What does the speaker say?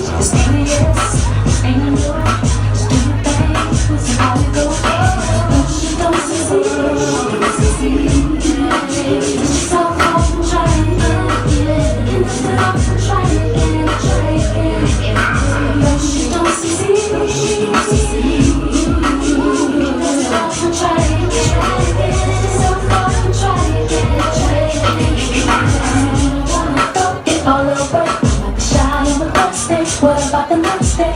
It's serious, ain't no new. Just do your thing, we'll see how it goes. Don't succeed. Just talk off and try it again. Lift it up and try it again, try it again. Don't succeed. Lift it up and try it again. Talk off and try it again, try it again. Wanna throw it all over like a shot on the first day. What about the next day?